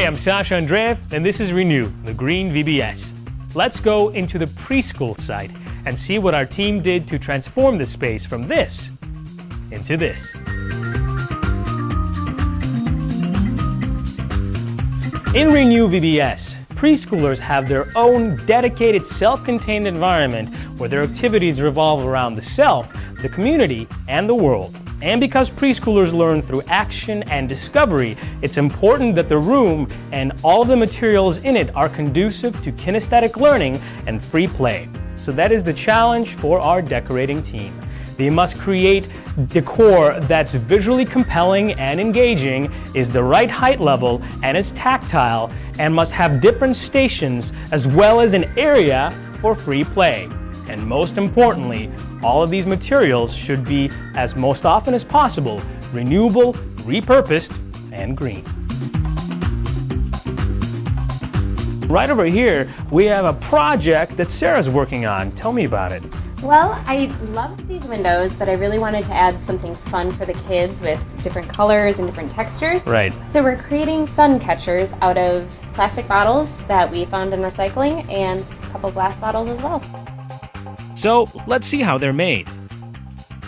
Hey, I'm Sasha Andreev, and this is ReNew, the Green VBS. Let's go into the preschool site and see what our team did to transform the space from this into this. In ReNew VBS, preschoolers have their own dedicated self-contained environment where their activities revolve around the self, the community, and the world. And because preschoolers learn through action and discovery, it's important that the room and all of the materials in it are conducive to kinesthetic learning and free play. So that is the challenge for our decorating team. They must create decor that's visually compelling and engaging, is the right height level, and is tactile, and must have different stations as well as an area for free play. And most importantly, all of these materials should be, as most often as possible, renewable, repurposed, and green. Right over here, we have a project that Sarah's working on. Tell me about it. Well, I love these windows, but I really wanted to add something fun for the kids with different colors and different textures. Right. So we're creating sun catchers out of plastic bottles that we found in recycling and a couple glass bottles as well. So let's see how they're made.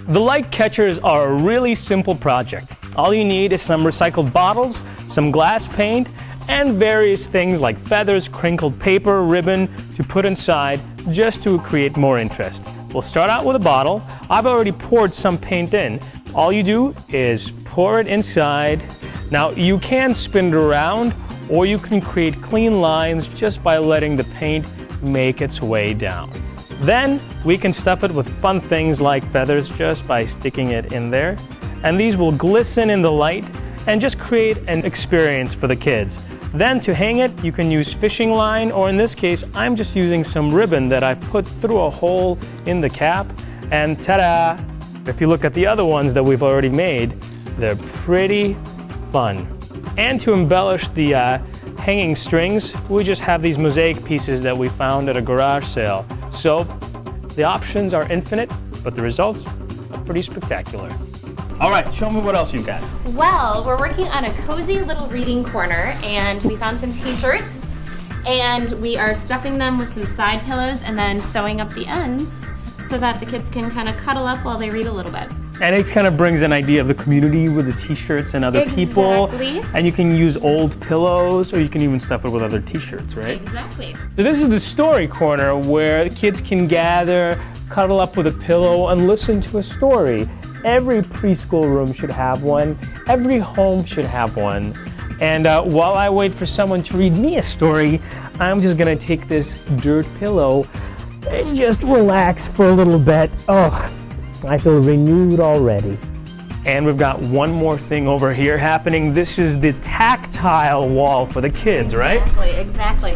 The light catchers are a really simple project. All you need is some recycled bottles, some glass paint, and various things like feathers, crinkled paper, ribbon to put inside just to create more interest. We'll start out with a bottle. I've already poured some paint in. All you do is pour it inside. Now you can spin it around, or you can create clean lines just by letting the paint make its way down. Then we can stuff it with fun things like feathers just by sticking it in there. And these will glisten in the light and just create an experience for the kids. Then to hang it, you can use fishing line, or in this case, I'm just using some ribbon that I've put through a hole in the cap. And ta-da! If you look at the other ones that we've already made, they're pretty fun. And to embellish the hanging strings, we just have these mosaic pieces that we found at a garage sale. So the options are infinite, but the results are pretty spectacular. All right, show me what else you've got. Well, we're working on a cozy little reading corner, and we found some t-shirts, and we are stuffing them with some side pillows and then sewing up the ends so that the kids can kind of cuddle up while they read a little bit. And it kind of brings an idea of the community with the t-shirts and other people. Exactly. And you can use old pillows, or you can even stuff it with other t-shirts, right? Exactly. So this is the story corner where kids can gather, cuddle up with a pillow, and listen to a story. Every preschool room should have one. Every home should have one. And while I wait for someone to read me a story, I'm just gonna take this dirt pillow and just relax for a little bit. Oh, I feel renewed already. And we've got one more thing over here happening. This is the tactile wall for the kids, right? Exactly.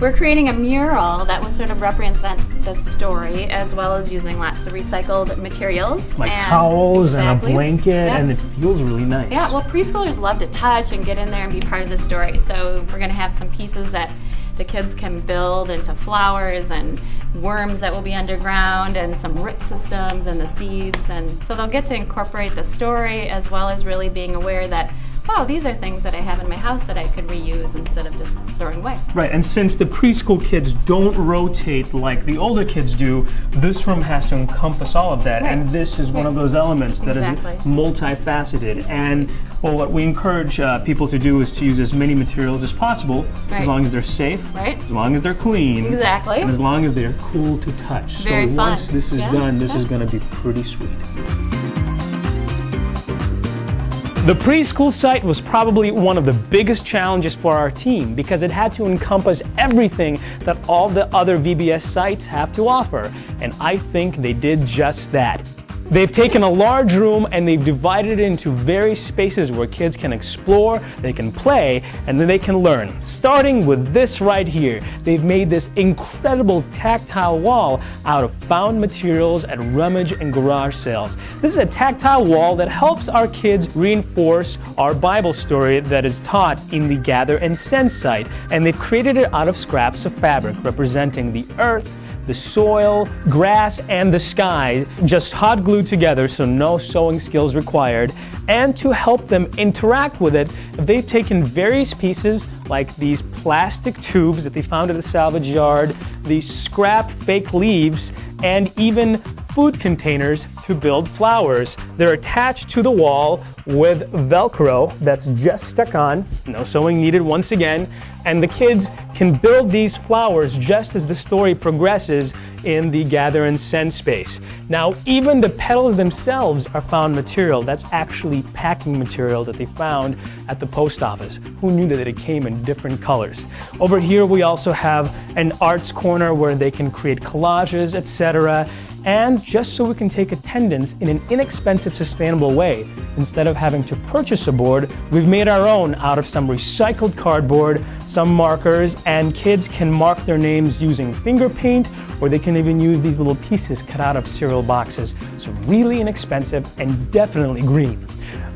We're creating a mural that will sort of represent the story, as well as using lots of recycled materials. Like towels and a blanket, Yep. and it feels really nice. Yeah, well, preschoolers love to touch and get in there and be part of the story. So we're going to have some pieces that the kids can build into flowers and worms that will be underground, and some root systems and the seeds. And so they'll get to incorporate the story, as well as really being aware that, wow, these are things that I have in my house that I could reuse instead of just throwing away. Right, and since the preschool kids don't rotate like the older kids do, this room has to encompass all of that. Right. And this is one of those elements that Exactly. is multifaceted. And well, what we encourage people to do is to use as many materials as possible, as long as they're safe, as long as they're clean, Exactly. and as long as they're cool to touch. Very so fun. once this is done, this is going to be pretty sweet. The preschool site was probably one of the biggest challenges for our team because it had to encompass everything that all the other VBS sites have to offer, and I think they did just that. They've taken a large room and they've divided it into various spaces where kids can explore, they can play, and then they can learn. Starting with this right here, they've made this incredible tactile wall out of found materials at rummage and garage sales. This is a tactile wall that helps our kids reinforce our Bible story that is taught in the Gather and Send site, and they've created it out of scraps of fabric representing the earth, the soil, grass, and the sky, just hot glued together, so no sewing skills required. And to help them interact with it, they've taken various pieces like these plastic tubes that they found at the salvage yard, these scrap fake leaves, and even food containers to build flowers. They're attached to the wall with Velcro that's just stuck on, no sewing needed once again, and the kids can build these flowers just as the story progresses in the gather and send space. Now, even the petals themselves are found material. That's actually packing material that they found at the post office. Who knew that it came in different colors? Over here, we also have an arts corner where they can create collages, etc. And just so we can take attendance in an inexpensive, sustainable way, instead of having to purchase a board, we've made our own out of some recycled cardboard, some markers, and kids can mark their names using finger paint, or they can even use these little pieces cut out of cereal boxes. So really inexpensive and definitely green.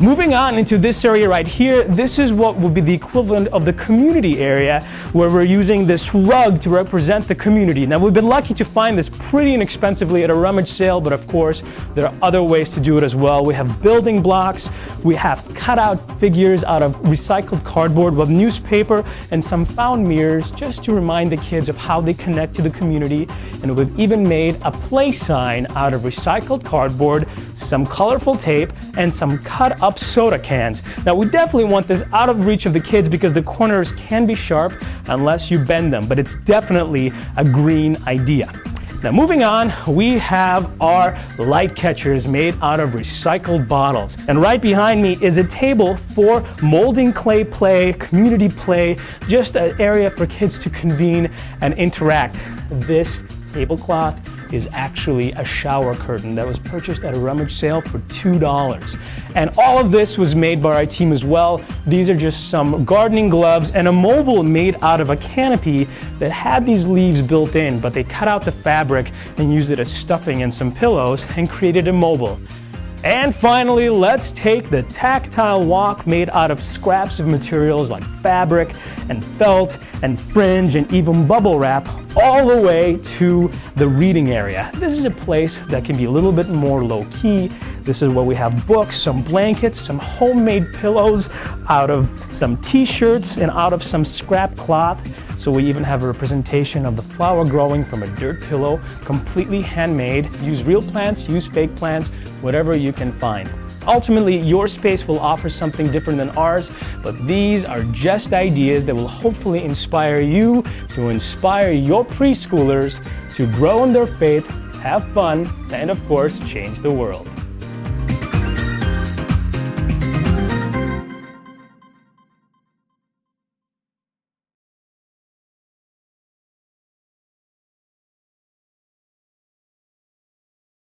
Moving on into this area right here, this is what would be the equivalent of the community area, where we're using this rug to represent the community. Now, we've been lucky to find this pretty inexpensively at a rummage sale, but of course, there are other ways to do it as well. We have building blocks, we have cutout figures out of recycled cardboard with newspaper, and some found mirrors just to remind the kids of how they connect to the community. And we've even made a play sign out of recycled cardboard, some colorful tape, and some cut up soda cans. Now, we definitely want this out of reach of the kids because the corners can be sharp unless you bend them, but it's definitely a green idea. Now, moving on, we have our light catchers made out of recycled bottles. And right behind me is a table for molding clay play, community play, just an area for kids to convene and interact. This tablecloth is actually a shower curtain that was purchased at a rummage sale for $2. And all of this was made by our team as well. These are just some gardening gloves and a mobile made out of a canopy that had these leaves built in, but they cut out the fabric and used it as stuffing and some pillows and created a mobile. And finally, let's take the tactile walk made out of scraps of materials like fabric and felt and fringe and even bubble wrap all the way to the reading area. This is a place that can be a little bit more low-key. This is where we have books, some blankets, some homemade pillows out of some t-shirts and out of some scrap cloth. So we even have a representation of the flower growing from a dirt pillow, completely handmade. Use real plants, use fake plants, whatever you can find. Ultimately, your space will offer something different than ours, but these are just ideas that will hopefully inspire you to inspire your preschoolers to grow in their faith, have fun, and of course, change the world.